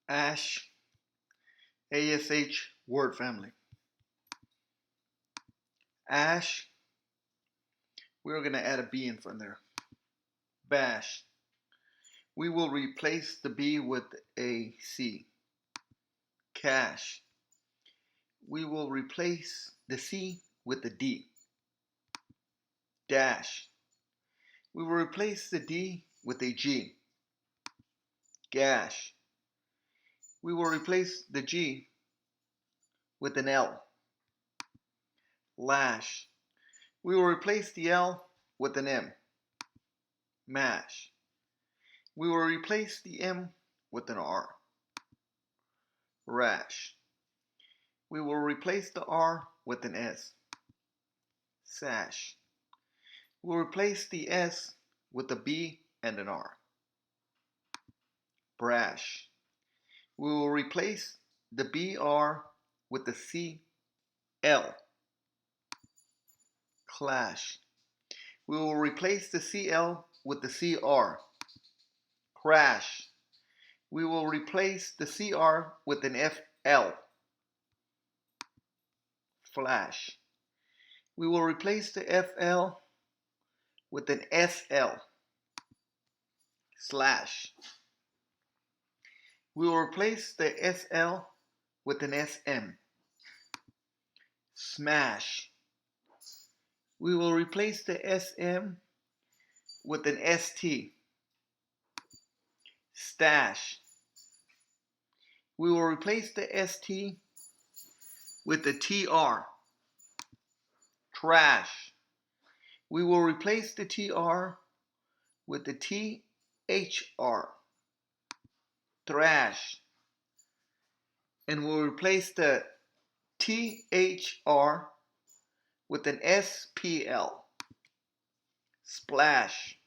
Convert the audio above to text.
Ash, ASH word family. Ash, we're going to add a B in front there. Bash, we will replace the B with a C. Cash, we will replace the C with the D. Dash, we will replace the D with a G. Gash, we will replace the G with an L. Lash, we will replace the L with an M. Mash, we will replace the M with an R. Rash, we will replace the R with an S. Sash, we'll replace the S with a B and an R. Brash, we will replace the BR with the CL. Clash, we will replace the CL with the CR. Crash, we will replace the CR with an FL. Flash, we will replace the FL with an SL. Slash, we will replace the SL with an SM. Smash, we will replace the SM with an ST. Stash, we will replace the ST with the TR. Trash, we will replace the TR with the THR. Thrash, and we'll replace the THR with an SPL. Splash,